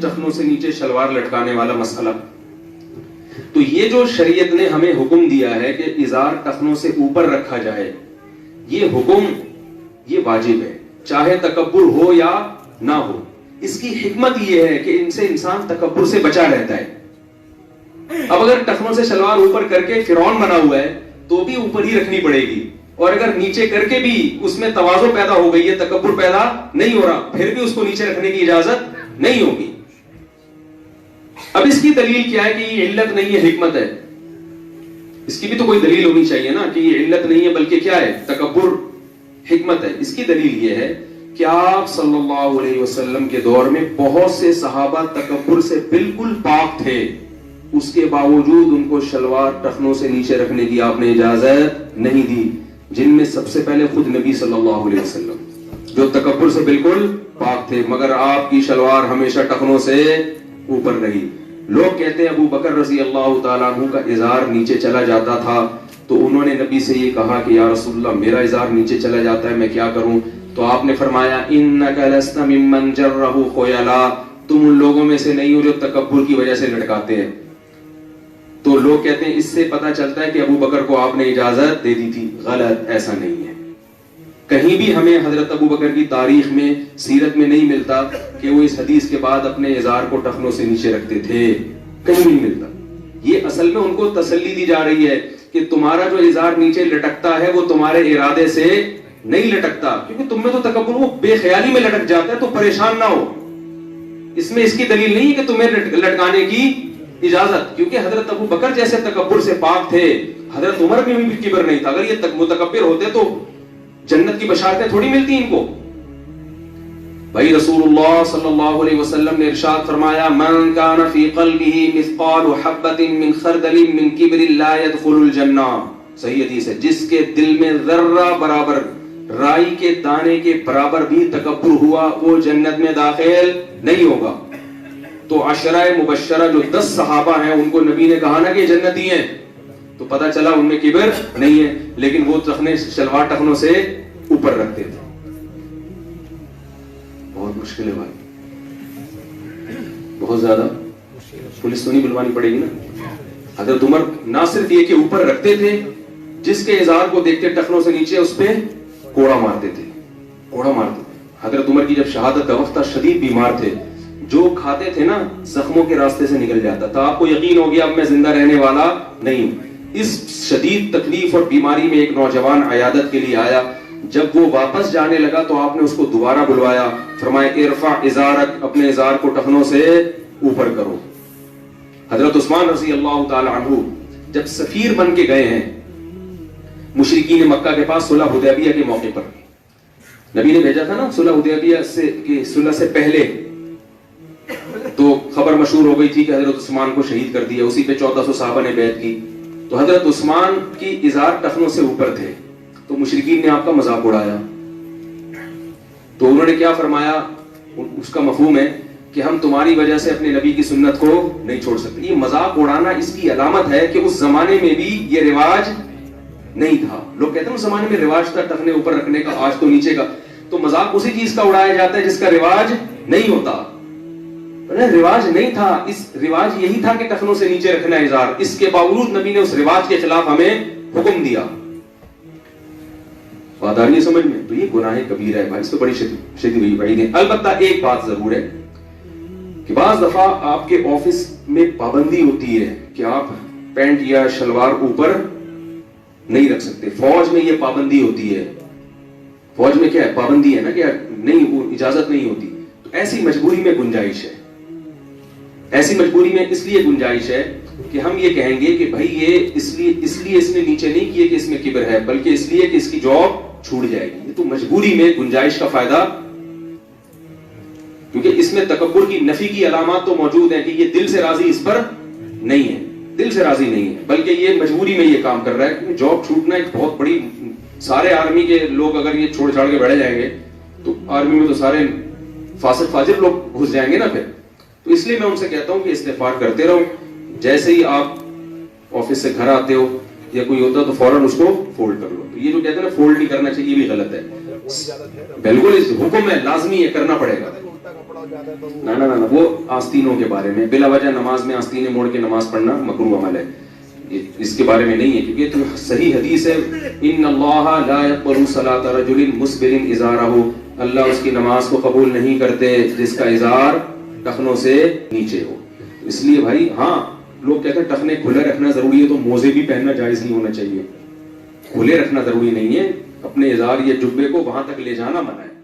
टखनों से नीचे शलवार लटकाने वाला मसला, तो ये जो शरीयत ने हमें हुक्म दिया है कि इजार टखनों से ऊपर रखा जाए, ये हुक्म ये वाजिब है, चाहे तकब्बुर हो या ना हो। इसकी हिकमत ये है कि इनसे इंसान तकब्बुर से बचा रहता है। अब अगर टखनों से शलवार ऊपर करके फिरौन बना हुआ है तो भी ऊपर ही रखनी पड़ेगी, और अगर नीचे करके भी उसमें तवाज़ो पैदा हो गई है, तकब्बुर पैदा नहीं हो रहा, फिर भी उसको नीचे रखने की इजाजत नहीं होगी। अब इसकी दलील क्या है कि ये इल्लत नहीं है, हिकमत है? इसकी भी तो कोई दलील होनी चाहिए ना कि ये इल्लत नहीं है बल्कि क्या है, तकब्बुर, हिकमत है। इसकी दलील ये है कि आप सल्लल्लाहु अलैहि वसल्लम के दौर में बहुत से सहाबा तकब्बुर से बिल्कुल पाक थे, उसके बावजूद उनको शलवार टखनों से नीचे रखने की आपने इजाजत नहीं दी, जिनमें सबसे पहले खुद नबी सल्लल्लाहु अलैहि वसल्लम जो तकब्बुर से बिल्कुल पाक थे, मगर आपकी शलवार हमेशा टखनों से ऊपर रही। लोग कहते हैं अबू बकर रज़ी अल्लाह ताला अन्हु का इजार नीचे चला जाता था, तो उन्होंने नबी से ये कहा कि या रसूलल्लाह मेरा इजार नीचे चला जाता है, मैं क्या करूं? तो आपने फरमाया इन्नका लस्ता मिम्मन जर्रहु खुयला, तुम उन लोगों में से नहीं हो जो तकब्बुर की वजह से लटकाते हैं। तो लोग कहते हैं इससे पता चलता है कि अबू बकर को आपने इजाजत दे दी थी। गलत, ऐसा नहीं है। कहीं भी हमें हजरत अबू बकर की तारीख में, सीरत में नहीं मिलता कि वो इस हदीस के बाद अपने इजार को टखनों से नीचे रखते थे, कहीं नहीं मिलता। ये असल में उनको तसल्ली दी जा रही है कि तुम्हारा जो इजार नीचे लटकता है वो तुम्हारे इरादे से नहीं लटकता, क्योंकि तुम्हें तो तकब्बुर वो बेख्याली में लटक जाता है, तो परेशान ना हो। इसमें इसकी दलील नहीं है कि तुम्हें लटकाने की इजाजत, क्योंकि हजरत अबू बकर जैसे तकब्बुर से पाक थे, हजरत उमर में भी किबर नहीं था। अगर ये मुतकब्बिर होते तो जन्नत की बशारतें थोड़ी मिलती इनको। भाई रसूलुल्लाह सल्लल्लाहु अलैहि वसल्लम ने इरशाद फरमाया मन कान फी क़ल्बिही मिस्क़ालु हब्बतिन मिन खरदलिन मिन किब्रिन ला यदखुलुल जन्नह। सही हदीस है, जिसके दिल में जर्रा बराबर, राई के दाने के बराबर भी तकब्बुर हुआ वो जन्नत में दाखिल नहीं होगा। तो अशराए मुबश्शरा जो 10 सहाबा हैं उनको नबी ने कहा ना कि जन्नती हैं, तो पता चला उनमें किब्र नहीं है, लेकिन वो टखने शलवार टखनों से ऊपर रखते थे। बहुत मुश्किल है भाई, बहुत ज्यादा। पुलिस तो नहीं बुलवानी पड़ेगी ना। हजरत उमर ना सिर्फ ये कि ऊपर रखते थे, जिसके इजार को देखते टखनों से नीचे उस पे कोड़ा मारते थे, कोड़ा मारते थे। हजरत उमर की जब शहादत का वक्त था, शदीद बीमार थे, जो खाते थे ना जख्मों के रास्ते से निकल जाता था। आपको यकीन हो गया अब मैं जिंदा रहने वाला नहीं। इस शदीद तकलीफ और बीमारी में एक नौजवान अयादत के लिए आया। जब वो वापस जाने लगा तो आपने उसको दोबारा बुलवाया, फरमाया इरफा इजारक, अपने इजार को टखनों से ऊपर करो। हजरत उस्मान रज़ी अल्लाह ताला अन्हु जब सफीर बन के गए हैं मुशरिकीन मक्का के पास सुलह हुदैबिया के मौके पर, नबी ने भेजा था ना सुलह हुदैबिया से पहले, तो खबर मशहूर हो गई थी कि हजरत उस्मान को शहीद कर दिया। उसी पे 1400 सहाबा ने बैत की। तो हजरत उस्मान की इजार टखनों से ऊपर थे, तो मुशरिकीन ने आपका मजाक उड़ाया। तो उन्होंने क्या फरमाया, उसका मफहूम है कि हम तुम्हारी वजह से अपने नबी की सुन्नत को नहीं छोड़ सकते। ये मजाक उड़ाना इसकी अलामत है कि उस जमाने में भी ये रिवाज नहीं था। लोग कहते हैं उस जमाने में रिवाज था टखने ऊपर रखने का, आज तो नीचे का। तो मजाक उसी चीज का उड़ाया जाता है जिसका रिवाज नहीं होता। रिवाज नहीं था, इस रिवाज यही था कि टखनों से नीचे रखना इजार। इसके बावजूद नबी ने उस रिवाज के खिलाफ हमें हुक्म दिया। बात आ रही है समझ में? तो ये गुनाह कबीरा है भाई, इस पर बड़ी शदीद हुई भाई ने। अलबत्ता एक बात जरूर है कि बाज दफा आपके ऑफिस में पाबंदी होती है कि आप पैंट या शलवार ऊपर नहीं रख सकते। फौज में ये पाबंदी होती है। फौज में क्या है, पाबंदी है ना कि नहीं, वो इजाजत नहीं होती। तो ऐसी मजबूरी में गुंजाइश है, ऐसी मजबूरी में इसलिए गुंजाइश है कि हम ये कहेंगे कि भाई ये इसलिए इसने नीचे नहीं किए कि इसमें किब्र है, बल्कि इसलिए कि इसकी जॉब छूट जाएगी। तो मजबूरी में गुंजाइश का फायदा, क्योंकि इसमें तकब्बुर की नफी की अलामत तो मौजूद है कि ये दिल से राजी इस पर नहीं है, दिल से राजी नहीं है, बल्कि ये मजबूरी में ये काम कर रहा है। क्योंकि जॉब छूटना एक बहुत बड़ी, सारे आर्मी के लोग अगर ये छोड़ छाड़ के बैठ जाएंगे तो आर्मी में तो सारे फासिक फाजिर लोग घुस जाएंगे ना फिर। तो इसलिए मैं उनसे कहता हूं कि इस्तिगफार करते रहो। जैसे ही आप ऑफिस से घर आते हो या कोई होता तो फौरन उसको फोल्ड कर लो। तो ये जो कहते हैं ना फोल्ड नहीं करना चाहिए, ये भी गलत है। बिल्कुल इस हुक्म है, लाजमी है, करना पड़ेगा। نا وہ آستینوں کے بارے میں بلا وجہ نماز میں آستینیں موڑ کے نماز پڑھنا مکروہ عمل ہے، اس کے بارے میں نہیں ہے، کیونکہ تو صحیح حدیث ہے ان اللہ لا يقبل صلاۃ رجل مسبل ازارہ، اللہ اس کی نماز کو قبول نہیں کرتے جس کا ازار ٹخنوں سے نیچے ہو. اس لیے بھائی ہاں لوگ کہتے ہیں ٹخنے کھلے رکھنا ضروری ہے تو موزے بھی پہننا جائز نہیں ہونا چاہیے. کھلے رکھنا ضروری نہیں ہے، اپنے ازار یا جبے کو وہاں تک لے جانا منع ہے.